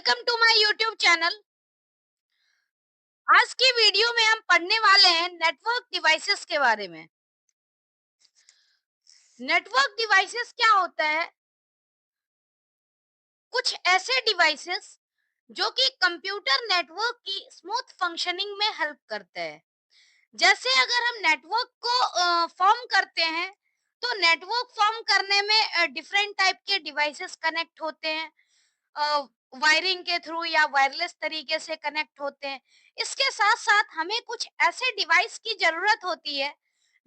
Welcome to my YouTube channel. आज की video में हम पढ़ने वाले हैं नेटवर्क डिवाइसेस के बारे में। नेटवर्क डिवाइसेस क्या होता है? कुछ ऐसे डिवाइसेस जो कि कंप्यूटर नेटवर्क की स्मूथ फंक्शनिंग में हेल्प करते हैं। जैसे अगर हम नेटवर्क को फॉर्म करते हैं, तो नेटवर्क फॉर्म करने में डिफरेंट टाइप के डिवाइसेस कनेक्ट होते हैं। वायरिंग के थ्रू या वायरलेस तरीके से कनेक्ट होते हैं। इसके साथ साथ हमें कुछ ऐसे डिवाइस की जरूरत होती है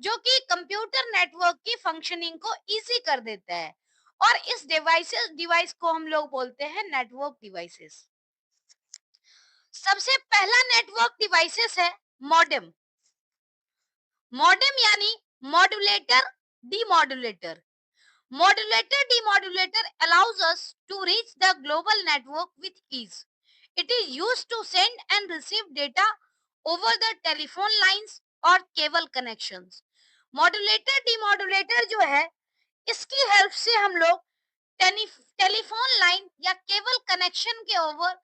जो कि कंप्यूटर नेटवर्क की फंक्शनिंग को इजी कर देता है, और इस डिवाइस को हम लोग बोलते हैं नेटवर्क डिवाइसेस। सबसे पहला नेटवर्क डिवाइसेस है मॉडेम। मॉडेम यानी modulator, demodulator. Modulator demodulator allows us to reach the global network with ease. It is used to send and receive data over the telephone lines or cable connections. Modulator demodulator जो है, इसकी help से हम लोग telephone line या cable connection के over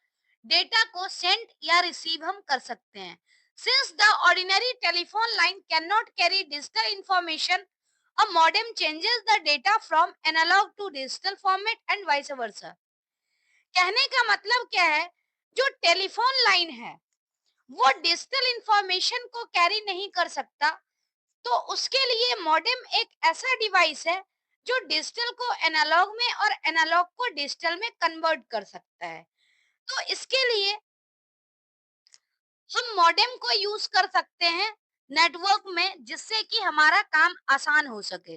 data को send या रिसीव हम कर सकते हैं। Since the ordinary telephone line can not carry digital information, a modem changes the data from analog to digital format and vice versa. कहने का मतलब क्या है? जो टेलीफोन लाइन है वो डिजिटल इंफॉर्मेशन को कैरी नहीं कर सकता, तो उसके लिए मॉडेम एक ऐसा डिवाइस है जो डिजिटल को एनालॉग में और एनालॉग को डिजिटल में कन्वर्ट कर सकता है। तो इसके लिए हम मॉडेम को यूज कर सकते हैं नेटवर्क में, जिससे कि हमारा काम आसान हो सके।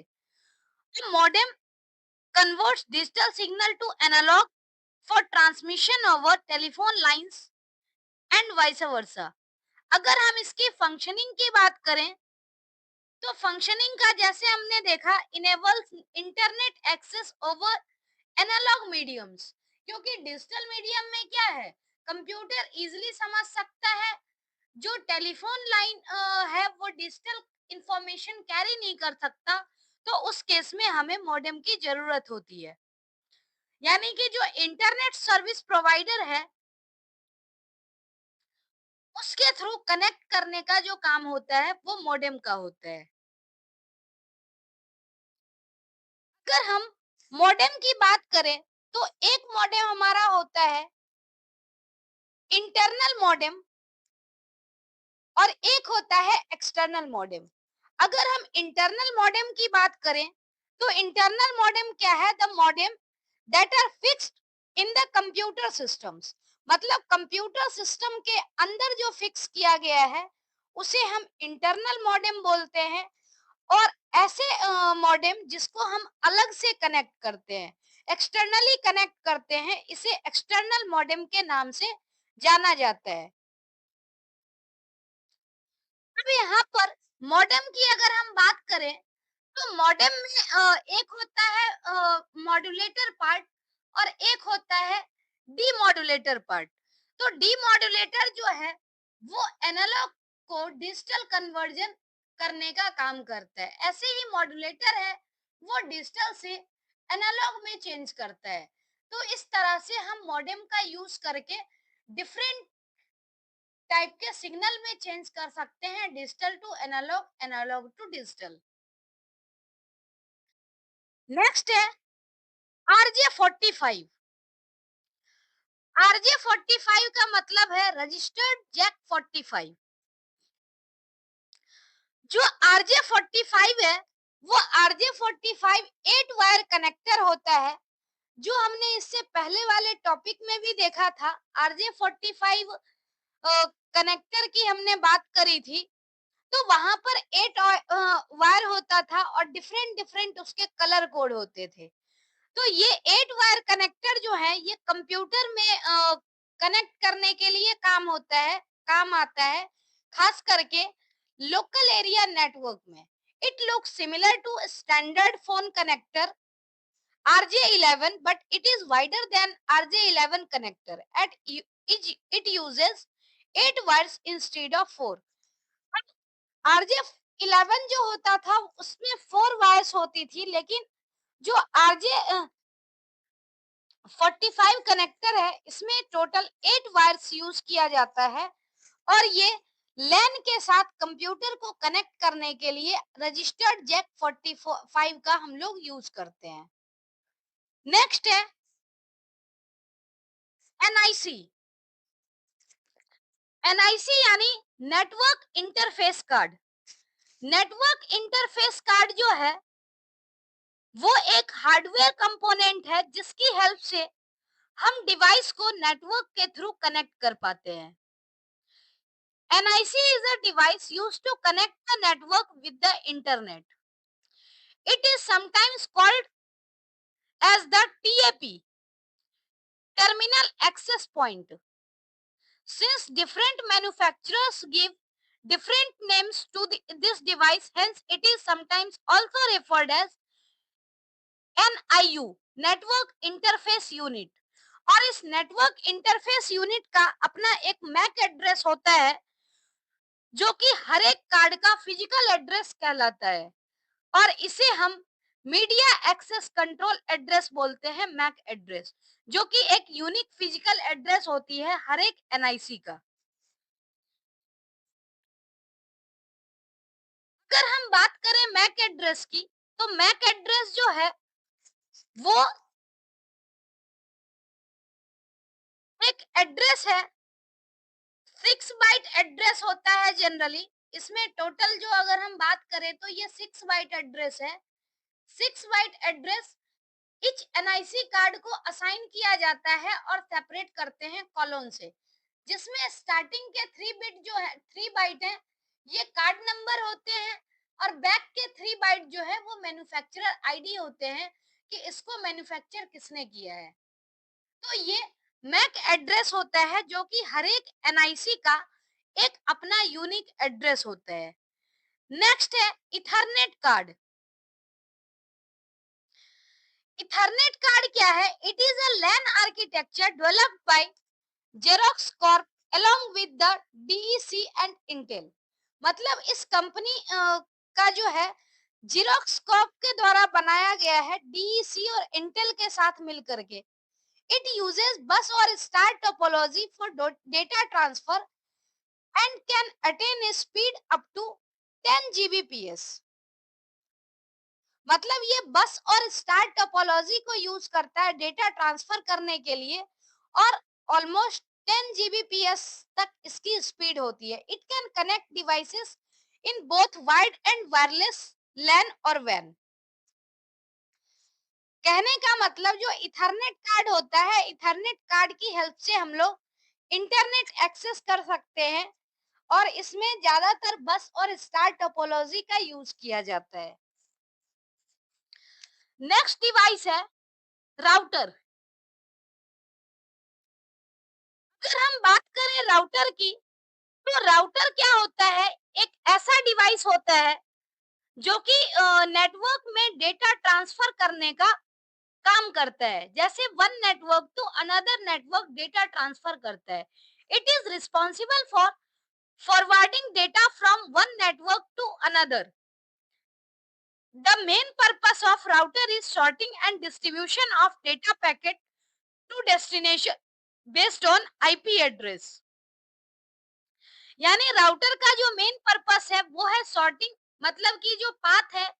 Modem converts digital signal to analog for transmission over telephone lines and vice versa. अगर हम इसकी फंक्शनिंग की बात करें, तो फंक्शनिंग का जैसे हमने देखा, enables internet access over analog mediums. क्योंकि डिजिटल मीडियम में क्या है, कंप्यूटर इजीली समझ सकता है। जो टेलीफोन लाइन है वो डिजिटल इंफॉर्मेशन कैरी नहीं कर सकता, तो उस केस में हमें मॉडेम की जरूरत होती है। यानी कि जो इंटरनेट सर्विस प्रोवाइडर है उसके थ्रू कनेक्ट करने का जो काम होता है वो मॉडेम का होता है। अगर हम मॉडेम की बात करें, तो एक मॉडेम हमारा होता है इंटरनल मॉडेम और एक होता है एक्सटर्नल मॉडेम। अगर हम इंटरनल मॉडेम की बात करें, तो इंटरनल मॉडेम क्या है? The modem that are fixed in the computer systems. मतलब कंप्यूटर सिस्टम के अंदर जो फिक्स किया गया है उसे हम इंटरनल मॉडेम बोलते हैं। और ऐसे मॉडेम जिसको हम अलग से कनेक्ट करते हैं, एक्सटर्नली कनेक्ट करते हैं, इसे एक्सटर्नल मॉडेम के नाम से जाना जाता है। अब यहाँ पर मॉडेम की अगर हम बात करें, तो मॉडेम में एक होता है मॉड्यूलेटर पार्ट और एक होता है डीमॉड्यूलेटर पार्ट। तो डीमॉड्यूलेटर जो है वो एनालॉग को डिजिटल कन्वर्जन करने का काम करता है। ऐसे ही मॉड्यूलेटर है वो डिजिटल से एनालॉग में चेंज करता है। तो इस तरह से हम मॉडेम का यूज करके डिफरेंट टाइप के सिग्नल में चेंज कर सकते हैं, digital to analog, analog to digital. Next है RJ45। RJ45 का मतलब है रजिस्टर्ड जैक 45। जो RJ45 है वो RJ45 8 वायर कनेक्टर होता है, जो हमने इससे पहले वाले टॉपिक में भी देखा था। RJ45 कनेक्टर की हमने बात करी थी, तो वहां पर 8 वायर होता था और डिफरेंट डिफरेंट उसके कलर कोड होते थे। तो ये 8 वायर कनेक्टर जो है ये कंप्यूटर में कनेक्ट करने के लिए काम आता है, खास करके लोकल एरिया नेटवर्क में। It looks similar to standard phone connector RJ11, but it is wider than RJ11 connector. It uses 8 wires instead of 4. RJ11 जो होता था उसमें 4 वायर्स होती थी, लेकिन जो RJ 45 कनेक्टर है, इसमें टोटल 8 वायर्स यूज किया जाता है और ये लैन के साथ कंप्यूटर को कनेक्ट करने के लिए रजिस्टर्ड जैक 45 का हम लोग यूज करते हैं। नेक्स्ट है एनआईसी। एनआईसी यानी network interface card. Network interface card जो है वो एक हार्डवेयर कंपोनेंट है जिसकी हेल्प से हम डिवाइस को नेटवर्क के थ्रू कनेक्ट कर पाते हैं। NIC is a device used to connect the network with the internet. It is sometimes called as the TAP, Terminal Access Point. Since different manufacturers give different names to this device, hence it is sometimes also referred as NIU, Network Interface Unit. और इस network interface unit का अपना एक Mac address होता है जो कि हर एक कार्ड का फिजिकल एड्रेस कहलाता है और इसे हम मीडिया एक्सेस कंट्रोल एड्रेस बोलते हैं, मैक एड्रेस, जो कि एक यूनिक फिजिकल एड्रेस होती है हर एक एनआईसी का। अगर हम बात करें मैक एड्रेस की, तो मैक एड्रेस जो है वो एक एड्रेस है, 6 बाइट एड्रेस होता है जनरली। इसमें टोटल जो अगर हम बात करें तो ये 6 बाइट एड्रेस है। 6 byte address each NIC card को असाइन किया जाता है और सेपरेट करते हैं कॉलोन से, जिसमें स्टार्टिंग के 3 बिट जो है 3 बाइट है ये कार्ड नंबर होते हैं और बैक के 3 बाइट जो है वो मैन्युफैक्चरर आईडी होते हैं कि इसको मैन्युफैक्चर किसने किया है। तो ये मैक एड्रेस होता है जो कि हर एक एनआईसी का एक अपना यूनिक एड्रेस होता है। नेक्स्ट है इथरनेट कार्ड। इथरनेट कार्ड क्या है? It is a LAN architecture developed by Xerox corp along with the DEC and Intel। मतलब इस कंपनी का जो है जेरोक्स कॉर्प के द्वारा बनाया गया है DEC और इंटेल के साथ मिलकर के। इट यूजेस बस और star topology for data transfer and can attain a speed up to 10 Gbps। मतलब ये बस और स्टार टोपोलॉजी को यूज करता है डेटा ट्रांसफर करने के लिए और ऑलमोस्ट 10 Gbps तक इसकी स्पीड होती है। It can connect devices in both wired and wireless LAN और वैन। कहने का मतलब जो इथरनेट कार्ड होता है, इथरनेट कार्ड की हेल्प से हम लोग इंटरनेट एक्सेस कर सकते हैं और इसमें ज्यादातर बस और स्टार टोपोलॉजी का यूज किया जाता है। नेक्स्ट डिवाइस है राउटर। अगर हम बात करें राउटर की, तो राउटर क्या होता है? एक ऐसा डिवाइस होता है जो कि नेटवर्क में डेटा ट्रांसफर करने का काम करता है। जैसे one network to another network data transfer करता है। It is responsible for forwarding data from one network to another. The main purpose of router is sorting and distribution of data packet to destination based on IP address. यानी router का जो main purpose है वो है sorting, मतलब कि जो path है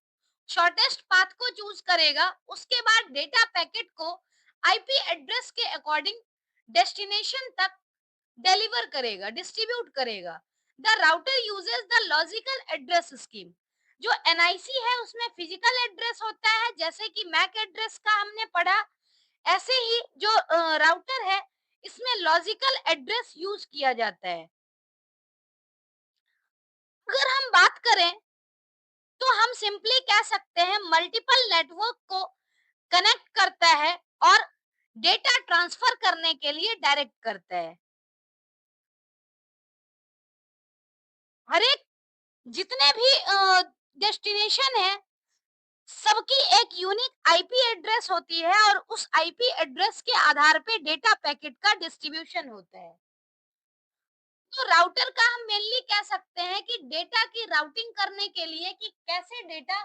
शॉर्टेस्ट पाथ को चूज करेगा, उसके बाद डेटा पैकेट को आईपी एड्रेस के अकॉर्डिंग डेस्टिनेशन तक डिलीवर करेगा, डिस्ट्रीब्यूट करेगा। The router uses the logical address scheme. जो एनआईसी है उसमें फिजिकल एड्रेस होता है, जैसे कि मैक एड्रेस का हमने पढ़ा, ऐसे ही जो राउटर है इसमें लॉजिकल एड्रेस यूज किया जाता है। अगर हम बात करें तो हम सिंपली कह सकते हैं मल्टीपल नेटवर्क को कनेक्ट करता है और डेटा ट्रांसफर करने के लिए डायरेक्ट करता है। हर एक जितने भी डेस्टिनेशन है सबकी एक यूनिक आईपी एड्रेस होती है और उस आईपी एड्रेस के आधार पे डेटा पैकेट का डिस्ट्रीब्यूशन होता है। तो राउटर का हम मेनली कह सकते हैं कि डेटा की राउटिंग करने के लिए कि कैसे डेटा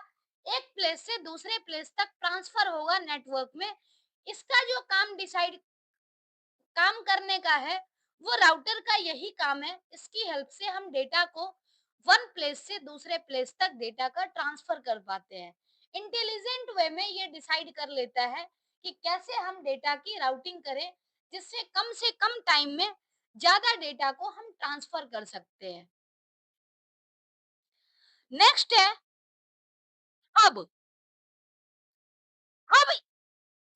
एक प्लेस से दूसरे प्लेस तक ट्रांसफर होगा नेटवर्क में, इसका जो काम करने का है, वो राउटर का यही काम है। इसकी हेल्प से हम डेटा को वन प्लेस से दूसरे प्लेस तक डेटा का ट्रांसफर कर पाते हैं। इंटेलिजेंट वे में ये डिसाइड कर लेता है कि कैसे हम डेटा की राउटिंग करें, जिससे कम से कम टाइम में ज्यादा डेटा को हम ट्रांसफर कर सकते हैं। नेक्स्ट है हब। हब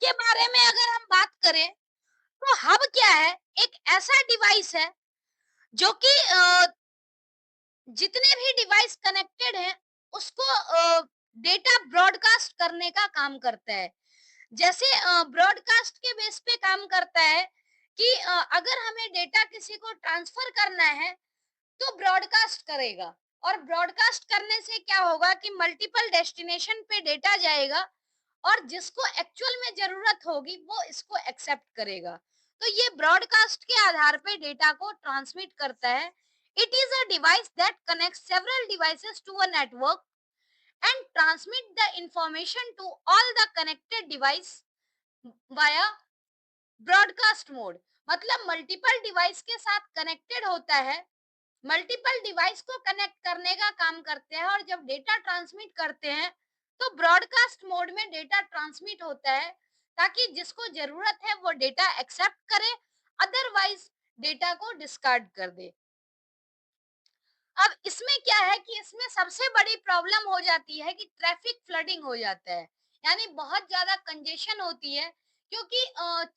के बारे में अगर हम बात करें, तो हब क्या है? एक ऐसा डिवाइस है जो कि जितने भी डिवाइस कनेक्टेड हैं उसको डेटा ब्रॉडकास्ट करने का काम करता है। जैसे ब्रॉडकास्ट के बेस पे काम करता है कि अगर हमें डेटा किसी को ट्रांसफर करना है तो ब्रॉडकास्ट करेगा, और ब्रॉडकास्ट करने से क्या होगा कि मल्टीपल डेस्टिनेशन पे डेटा जाएगा, और जिसको एक्चुअल में जरूरत होगी वो इसको एक्सेप्ट करेगा। तो ये ब्रॉडकास्ट के आधार पे डेटा को ट्रांसमिट करता है। It is a device that connect several devices to a network and transmit the information to all the connected device via broadcast mode. मतलब मल्टीपल डिवाइस के साथ कनेक्टेड होता है, मल्टीपल डिवाइस को कनेक्ट करने का काम करते हैं, और जब डेटा ट्रांसमिट करते हैं तो ब्रॉडकास्ट मोड में डेटा ट्रांसमिट होता है, ताकि जिसको जरूरत है वो डेटा एक्सेप्ट करे, अदरवाइज डेटा को डिस्कार्ड कर दे। अब इसमें क्या है कि इसमें सबसे बड़ी प्रॉब्लम हो जाती है कि ट्रैफिक फ्लडिंग हो जाता है, यानी बहुत ज्यादा कंजेशन होती है, क्योंकि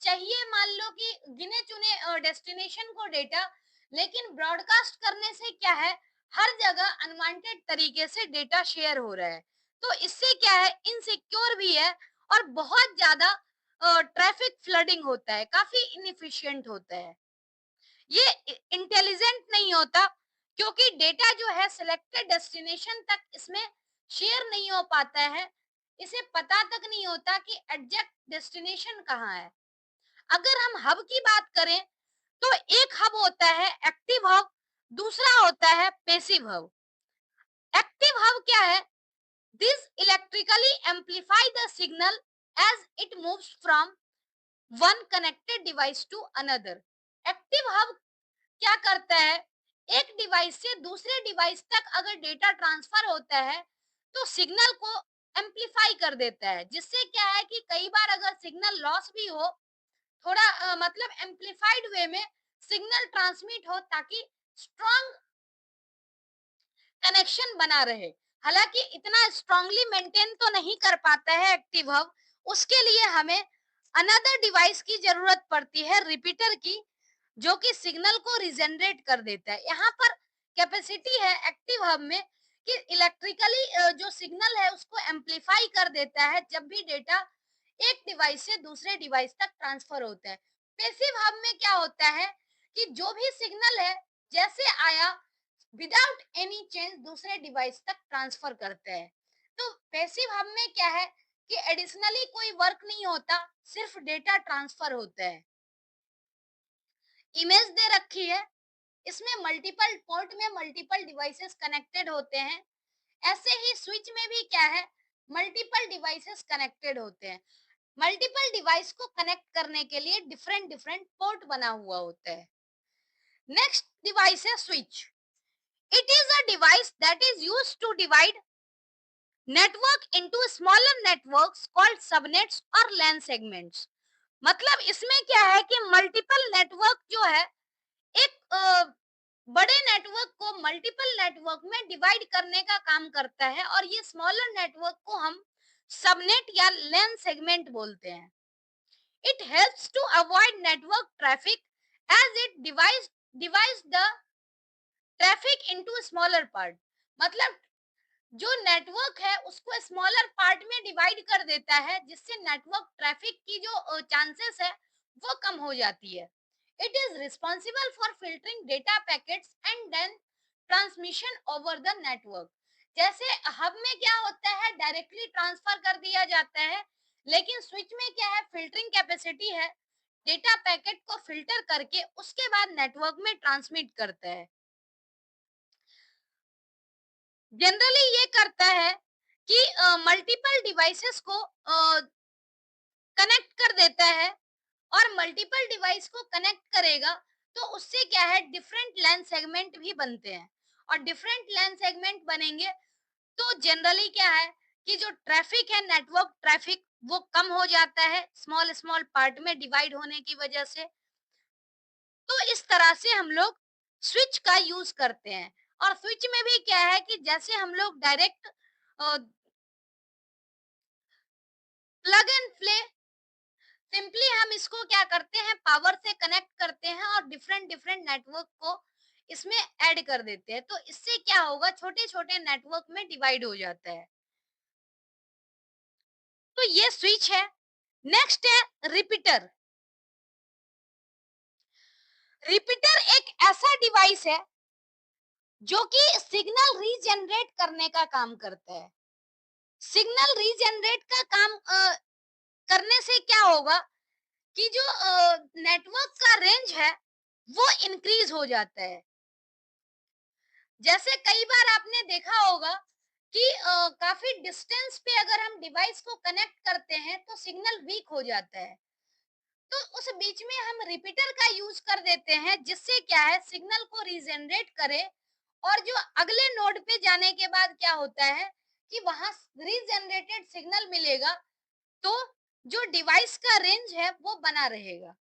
चाहिए मान लो कि गिने चुने डेस्टिनेशन को डेटा, लेकिन ब्रॉडकास्ट करने से क्या है, हर जगह अनवांटेड तरीके से डेटा शेयर हो रहा है। तो इससे क्या है, इनसिक्योर भी है, और बहुत ज्यादा ट्रैफिक फ्लडिंग होता है, काफी इनएफिशिएंट होता है। ये इंटेलिजेंट नहीं होता, क्योंकि डेटा जो है सिलेक्टेड डेस्टिनेशन तक इसमें शेयर नहीं हो पाता है। इसे पता तक नहीं होता कि एग्जैक्ट डेस्टिनेशन कहाँ है। अगर हम हब की बात करें, तो एक हब होता है एक्टिव हब, दूसरा होता है पैसिव हब। एक्टिव हब क्या है? This electrically amplify the signal as it moves from one connected device to another. Active hub क्या करता है, एक डिवाइस से दूसरे डिवाइस तक अगर डेटा ट्रांसफर होता है तो सिग्नल को एम्पलीफाई कर देता है, जिससे क्या है कि कई बार अगर सिग्नल लॉस भी हो, थोड़ा मतलब एम्पलीफाइड वे में सिग्नल ट्रांसमिट हो, ताकि स्ट्रॉन्ग कनेक्शन बना रहे। हालांकि इतना स्ट्रांगली मेंटेन तो नहीं कर पाता है एक्टिव हब, उसके लिए हमें अनदर डिवाइस की जरूरत पड़ती है, रिपीटर की, जो कि सिग्नल को रिजेनरेट कर देता है। यहाँ पर कैपेसिटी है एक्टिव हब में कि इलेक्ट्रिकली जो सिग्नल है उसको एम्पलीफाई कर देता है जब भी डेटा एक डिवाइस से दूसरे डिवाइस तक ट्रांसफर होता है। पैसिव हब में क्या होता है कि जो भी सिग्नल है जैसे आया, विदाउट एनी चेंज दूसरे डिवाइस तक ट्रांसफर करता है। तो पैसिव हब में क्या है कि एडिशनली कोई वर्क नहीं होता, सिर्फ डेटा ट्रांसफर होता है। इमेज दे रखी है, इसमें मल्टीपल पोर्ट में मल्टीपल डिवाइसेस कनेक्टेड होते हैं। ऐसे ही स्विच में भी क्या है, मल्टीपल डिवाइसेस कनेक्टेड होते हैं। मल्टीपल डिवाइस को कनेक्ट करने के लिए डिफरेंट डिफरेंट पोर्ट बना हुआ होता है। नेक्स्ट डिवाइस है switch. It is a device that is used to divide network into smaller networks called subnets और लैन सेगमेंट्स। मतलब इसमें क्या है कि मल्टीपल नेटवर्क जो है एक बड़े नेटवर्क को मल्टीपल नेटवर्क में डिवाइड करने का काम करता है, और ये स्मॉलर नेटवर्क को हम सबनेट या लैन सेगमेंट बोलते हैं। It helps to avoid network traffic as it divide the traffic into smaller part. मतलब जो नेटवर्क है उसको स्मॉलर पार्ट में डिवाइड कर देता है, जिससे नेटवर्क ट्रैफिक की जो चांसेस है वो कम हो जाती है। It is responsible for filtering data packets and then transmission over the network. जैसे हब में क्या होता है, डायरेक्टली ट्रांसफर कर दिया जाता है, लेकिन स्विच में क्या है, फिल्टरिंग कैपेसिटी है, डेटा पैकेट को फिल्टर करके उसके बाद नेटवर्क में ट्रांसमिट करता है। जनरली ये करता है कि मल्टीपल डिवाइसेस को कनेक्ट कर देता है और मल्टीपल डिवाइस को कनेक्ट करेगा, तो उससे क्या है, डिफरेंट लैन सेगमेंट भी बनते हैं। और डिफरेंट लैन सेगमेंट बनेंगे तो जनरली क्या है कि जो ट्रैफिक है, नेटवर्क ट्रैफिक, वो कम हो जाता है स्मॉल स्मॉल पार्ट में डिवाइड होने की वजह से। तो इस तरह से हम लोग स्विच का यूज करते हैं। और स्विच में भी क्या है कि जैसे हम लोग direct plug and play, simply हम इसको क्या करते हैं, पावर से कनेक्ट करते हैं और डिफरेंट डिफरेंट नेटवर्क को इसमें ऐड कर देते हैं। तो इससे क्या होगा, छोटे छोटे नेटवर्क में डिवाइड हो जाता है। तो ये स्विच है। नेक्स्ट है रिपीटर। रिपीटर एक ऐसा डिवाइस है जो कि सिग्नल रीजनरेट करने का काम करता है। सिग्नल रीजनरेट का काम करने से क्या होगा कि जो नेटवर्क का रेंज है वो इंक्रीज हो जाता है। जैसे कई बार आपने देखा होगा कि काफी डिस्टेंस पे अगर हम डिवाइस को कनेक्ट करते हैं तो सिग्नल वीक हो जाता है। तो उस बीच में हम रिपीटर का यूज कर देते हैं, जिससे क्या है, सिग्नल को रीजनरेट करे और जो अगले नोड पे जाने के बाद क्या होता है कि वहां रीजनरेटेड सिग्नल मिलेगा, तो जो डिवाइस का रेंज है वो बना रहेगा।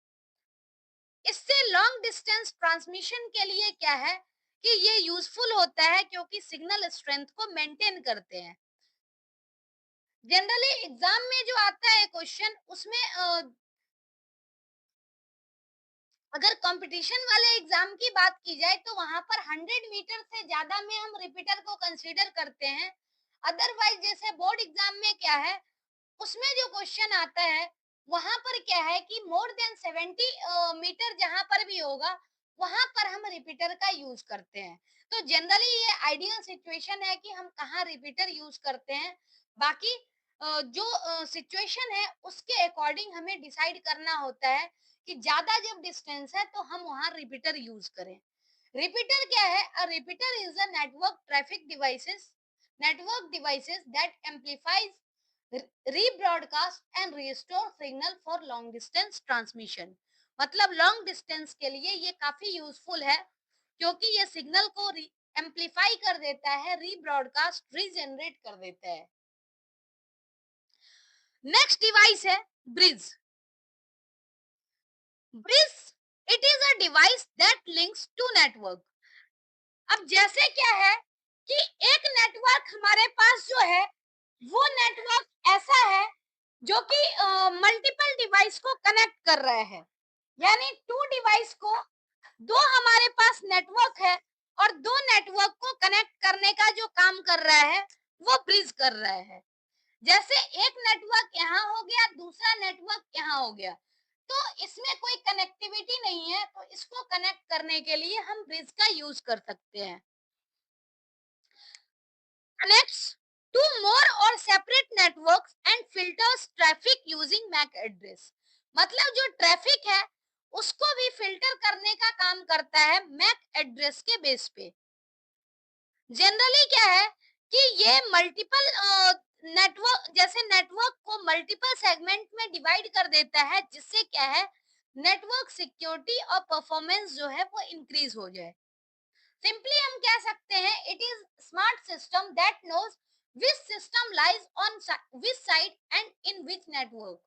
इससे लॉन्ग डिस्टेंस ट्रांसमिशन के लिए क्या है कि ये यूजफुल होता है, क्योंकि सिग्नल स्ट्रेंथ को मेंटेन करते हैं। जनरली एग्जाम में जो आता है क्वेश्चन, उसमें अगर कंपटीशन वाले एग्जाम की बात की जाए तो वहां पर 100 मीटर से ज्यादा में हम रिपीटर को कंसीडर करते हैं। अदरवाइज जैसे बोर्ड एग्जाम में क्या है, उसमें जो क्वेश्चन आता है वहां पर क्या है कि मोर देन 70 मीटर जहां पर भी होगा, वहां पर हम रिपीटर का यूज करते हैं। तो जनरली ये आइडियल सिचुएशन है कि हम कहाँ रिपीटर यूज करते हैं। बाकी जो सिचुएशन है उसके अकॉर्डिंग हमें डिसाइड करना होता है कि ज्यादा जब डिस्टेंस है तो हम वहां रिपीटर यूज करें। रिपीटर क्या है? अ repeater is a network traffic devices, network devices that amplifies, rebroadcast and restore signal for long distance transmission। मतलब लॉन्ग डिस्टेंस के लिए ये काफी यूजफुल है, क्योंकि ये सिग्नल को एम्पलीफाई कर देता है, रीब्रॉडकास्ट, रीजनरेट कर देता है। नेक्स्ट डिवाइस है bridge. Bridge, it is a device that links two network. अब जैसे क्या है कि एक नेटवर्क हमारे पास जो है, वो नेटवर्क ऐसा है जो कि मल्टीपल डिवाइस को कनेक्ट कर रहा है। यानी टू डिवाइस को, दो हमारे पास नेटवर्क है और दो नेटवर्क को कनेक्ट करने का जो काम कर रहा है वो ब्रिज कर रहा है। जैसे एक नेटवर्क यहाँ हो गया, दूसरा नेटवर्क यहाँ हो गया, तो इसमें कोई कनेक्टिविटी नहीं है, तो इसको कनेक्ट करने के लिए हम ब्रिज का यूज कर सकते हैं। Connects two more or separate networks and filters traffic using MAC address। मतलब जो ट्रैफिक है उसको भी फिल्टर करने का काम करता है मैक एड्रेस के बेस पे। जनरली क्या है कि ये मल्टीपल नेटवर्क, जैसे नेटवर्क को मल्टीपल सेगमेंट में डिवाइड कर देता है, जिससे क्या है, नेटवर्क सिक्योरिटी और परफॉर्मेंस जो है वो इंक्रीज हो जाए। सिंपली हम कह सकते हैं, it is smart system that knows which system lies on which side and in which network.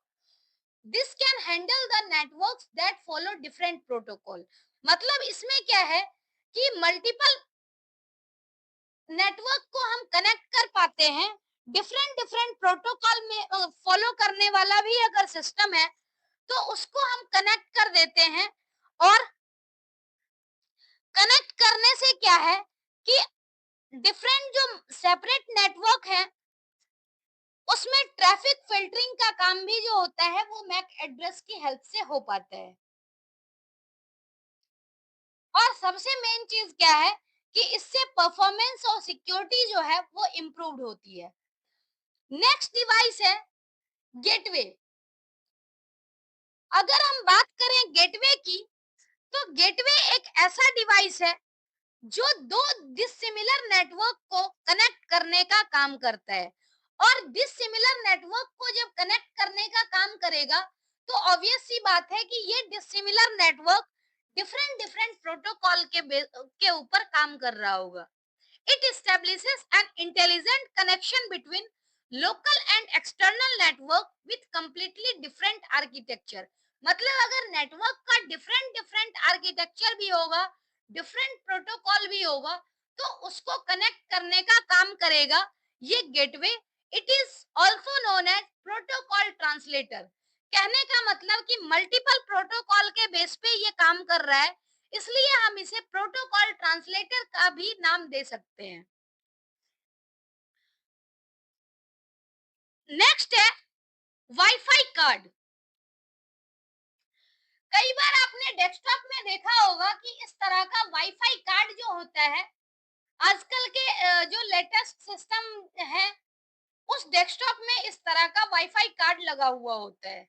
This can handle the networks that follow different protocol। मतलब इसमें क्या है कि मल्टीपल नेटवर्क को हम कनेक्ट कर पाते हैं। डिफरेंट डिफरेंट प्रोटोकॉल में फॉलो करने वाला भी अगर सिस्टम है तो उसको हम कनेक्ट कर देते हैं। और कनेक्ट करने से क्या है कि डिफरेंट जो सेपरेट नेटवर्क है उसमें ट्रैफिक फिल्टरिंग का काम भी जो होता है वो मैक एड्रेस की हेल्प से हो पाता है। और सबसे मेन चीज क्या है कि इससे परफॉर्मेंस और सिक्योरिटी जो है वो इम्प्रूव्ड होती है। नेक्स्ट डिवाइस है गेटवे। अगर हम बात करें गेटवे की, तो गेटवे एक ऐसा डिवाइस है जो दो डिसिमिलर नेटवर्क को कनेक्ट करने का काम करता है। और डिसिमिलर नेटवर्क को जब कनेक्ट करने का काम करेगा, तो ऑब्वियस सी बात है कि ये dissimilar network different different protocol के ऊपर काम कर रहा होगा. It establishes an intelligent connection between local and external network with completely different architecture. मतलब अगर नेटवर्क का डिफरेंट डिफरेंट आर्किटेक्चर भी होगा, डिफरेंट प्रोटोकॉल भी होगा, तो उसको कनेक्ट करने का काम करेगा ये gateway. It is also known as protocol translator. कहने का मतलब कि मल्टीपल प्रोटोकॉल के बेस पे ये काम कर रहा है, इसलिए हम इसे प्रोटोकॉल ट्रांसलेटर का भी नाम दे सकते हैं. नेक्स्ट है वाईफाई कार्ड. कई बार आपने डेस्कटॉप में देखा होगा कि इस तरह का वाईफाई कार्ड जो होता है, आजकल के जो लेटेस्ट सिस्टम है उस डेस्कटॉप में इस तरह का वाईफाई कार्ड लगा हुआ होता है.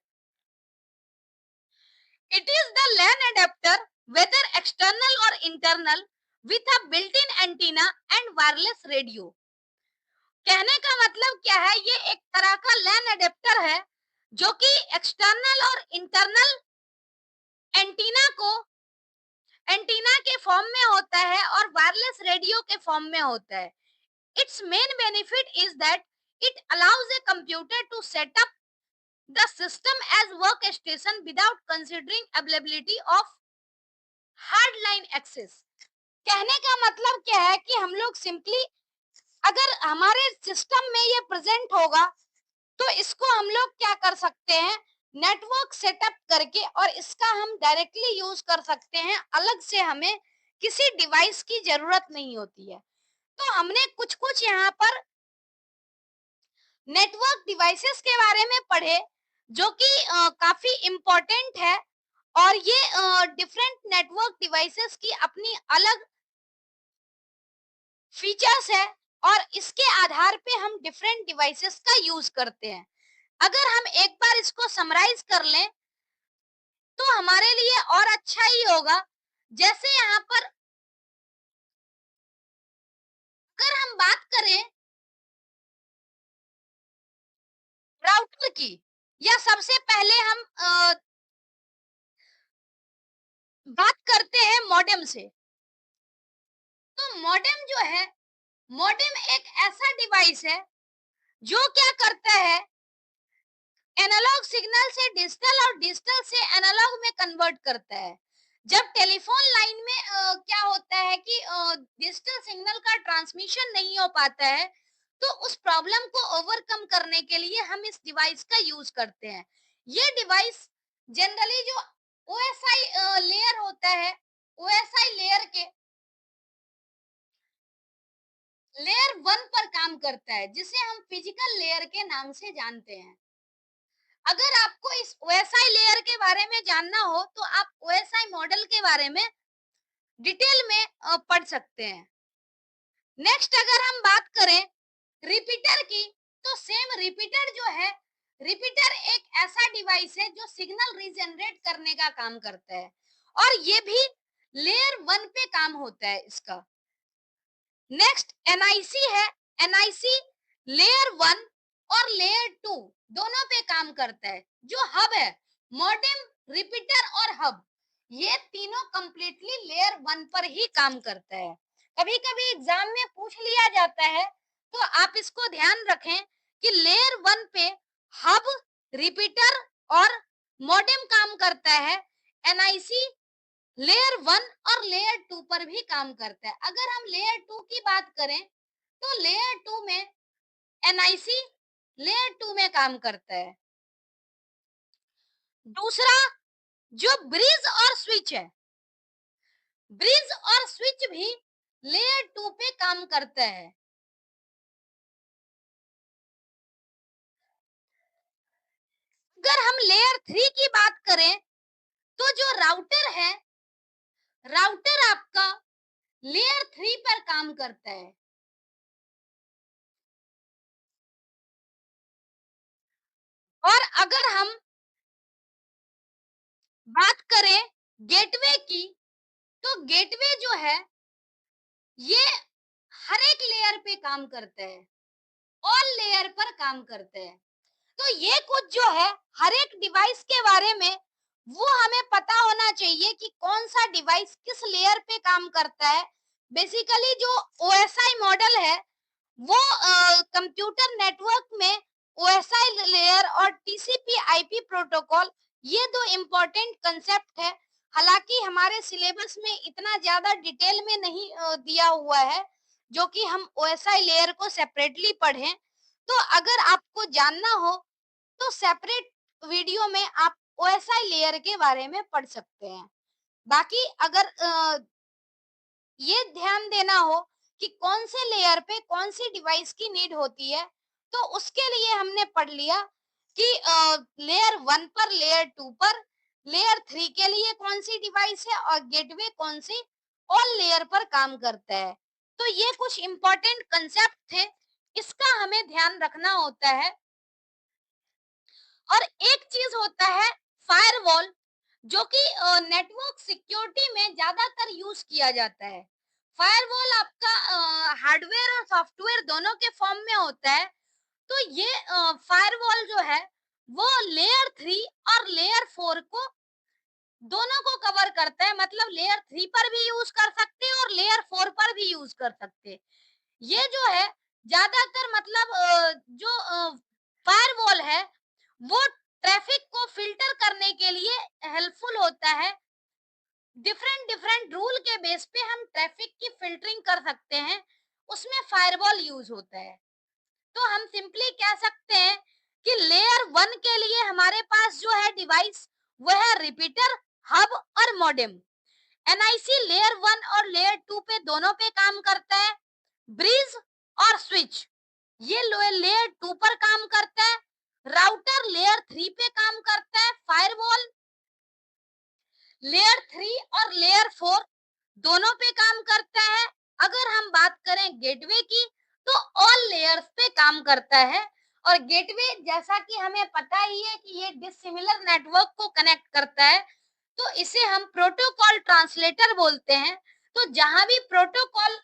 It is the LAN adapter, whether external और internal, with a built in antenna and wireless radio. कहने का मतलब क्या है, ये एक तरह का लैन अडेप्टर है जो कि एक्सटर्नल और इंटरनल एंटीना को एंटीना के फॉर्म में होता है और वायरलेस रेडियो के फॉर्म में होता है. Its main benefit is that it allows a computer to set up the system as work station without considering availability of hard line access. कहने का मतलब क्या है कि हम लोग सिंपली अगर हमारे सिस्टम में ये प्रेजेंट होगा तो इसको हम लोग क्या कर सकते हैं, नेटवर्क सेटअप करके, और इसका हम डायरेक्टली यूज कर सकते हैं. अलग से हमें किसी डिवाइस की जरूरत नहीं होती है. तो हमने कुछ कुछ यहाँ पर नेटवर्क डिवाइसेस के बारे में पढ़े जो कि काफी इम्पोर्टेंट है, और ये डिफरेंट नेटवर्क डिवाइसेस की अपनी अलग फीचर्स है, और इसके आधार पे हम डिफरेंट डिवाइसेस का यूज करते हैं. अगर हम एक बार इसको समराइज कर लें तो हमारे लिए और अच्छा ही होगा. जैसे यहाँ पर अगर हम बात करें राउटर की, या सबसे पहले हम बात करते हैं मॉडेम से. तो मॉडेम जो है, मॉडेम एक ऐसा डिवाइस है जो क्या करता है, एनालॉग सिग्नल से डिजिटल और डिजिटल से एनालॉग में कन्वर्ट करता है. जब टेलीफोन लाइन में क्या होता है कि डिजिटल सिग्नल का ट्रांसमिशन नहीं हो पाता है, तो उस प्रॉब्लम को ओवरकम करने के लिए हम इस डिवाइस का यूज करते हैं. ये डिवाइस जनरली जो ओएसआई लेयर होता है, ओएसआई लेयर के लेयर 1 पर काम करता है, जिसे हम फिजिकल लेयर के नाम से जानते हैं. अगर आपको इस ओएसआई लेयर के बारे में जानना हो तो आप ओएसआई मॉडल के बारे में डिटेल में पढ़ सकते हैं. नेक्स्ट अगर हम बात करें रिपीटर की, तो सेम रिपीटर जो है, रिपीटर एक ऐसा डिवाइस है जो सिग्नल रीजनरेट करने का काम करता है, और ये भी लेयर 1 पे काम होता है इसका. नेक्स्ट एनआईसी है. एनआईसी लेयर 1 और लेयर 2 दोनों पे काम करता है. जो हब है, मॉडेम, रिपीटर और हब, ये तीनों कंप्लीटली लेयर 1 पर ही काम करता है. कभी कभी एग्जाम में पूछ लिया जाता है, तो आप इसको ध्यान रखें कि लेयर 1 पे हब, रिपीटर और मॉडेम काम करता है. एनआईसी लेयर 1 और लेयर 2 पर भी काम करता है. अगर हम लेयर 2 की बात करें तो लेयर 2 में एनआईसी लेयर 2 में काम करता है. दूसरा जो ब्रिज और स्विच है, ब्रिज और स्विच भी लेयर 2 पे काम करता है. अगर हम लेयर 3 की बात करें तो जो राउटर है, राउटर आपका लेयर 3 पर काम करता है. और अगर हम बात करें गेटवे की, तो गेटवे जो है ये हर एक लेयर पे काम करता है. ऑल लेयर पर काम करते हैं। तो ये कुछ जो है हर एक डिवाइस के बारे में वो हमें पता होना चाहिए कि कौन सा डिवाइस किस लेयर पे काम करता है। बेसिकली जो ओएसआई मॉडल है वो कंप्यूटर नेटवर्क में ओएसआई लेयर और टीसीपी आईपी प्रोटोकॉल, ये दो इम्पोर्टेंट कंसेप्ट है। हालांकि हमारे सिलेबस में इतना ज्यादा डिटेल में नहीं दिया हुआ है जो कि हम ओएसआई लेयर को सेपरेटली पढ़ें। तो अगर आपको जानना हो तो सेपरेट वीडियो में आप ओएसआई लेयर के बारे में पढ़ सकते हैं। बाकी अगर ये ध्यान देना हो कि कौन से लेयर पे कौन सी डिवाइस की नीड होती है, तो उसके लिए हमने पढ़ लिया कि लेयर 1 पर, लेयर 2 पर, लेयर 3 के लिए कौन सी डिवाइस है और गेटवे कौन सी ऑल लेयर पर काम करता है। तो ये कुछ इंपॉर्टेंट कंसेप्ट थे, इसका हमें ध्यान रखना होता है। और एक चीज होता है फायरवॉल, जो कि नेटवर्क सिक्योरिटी में ज्यादातर यूज किया जाता है। फायरवॉल आपका हार्डवेयर और सॉफ्टवेयर दोनों के फॉर्म में होता है। तो ये फायरवॉल जो है वो लेयर 3 और लेयर 4 को दोनों को कवर करता है। मतलब लेयर 3 पर भी यूज कर सकते हैं और लेयर 4 पर भी यूज कर सकते हैं। ये जो है ज्यादातर मतलब जो फायरवॉल है वो ट्रैफिक को फिल्टर करने के लिए हेल्पफुल होता है। डिफरेंट डिफरेंट रूल के बेस पे हम ट्रैफिक की फिल्टरिंग कर सकते हैं, उसमें फायरवॉल यूज होता है। तो हम सिंपली कह सकते हैं कि लेयर 1 के लिए हमारे पास जो है डिवाइस वो है रिपीटर, हब और मॉडेम। एनआईसी लेयर 1 और लेयर 2 पे दोनों पे काम करता है। ब्रिज और स्विच ये लेयर 2 पर काम करता है। राउटर लेयर 3 पे काम करता है। फायरवॉल लेयर 3 और लेयर 4 दोनों पे काम करता है। अगर हम बात करें गेटवे की तो ऑल लेयर्स पे काम करता है। और गेटवे जैसा कि हमें पता ही है कि ये डिसिमिलर नेटवर्क को कनेक्ट करता है, तो इसे हम प्रोटोकॉल ट्रांसलेटर बोलते हैं। तो जहां भी प्रोटोकॉल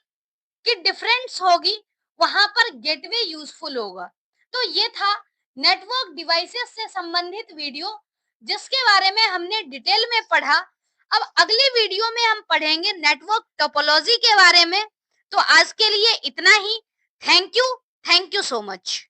की डिफरेंस होगी वहां पर गेटवे यूजफुल होगा। तो ये था नेटवर्क डिवाइसेस से संबंधित वीडियो जिसके बारे में हमने डिटेल में पढ़ा। अब अगले वीडियो में हम पढ़ेंगे नेटवर्क टोपोलॉजी के बारे में। तो आज के लिए इतना ही। Thank you so much.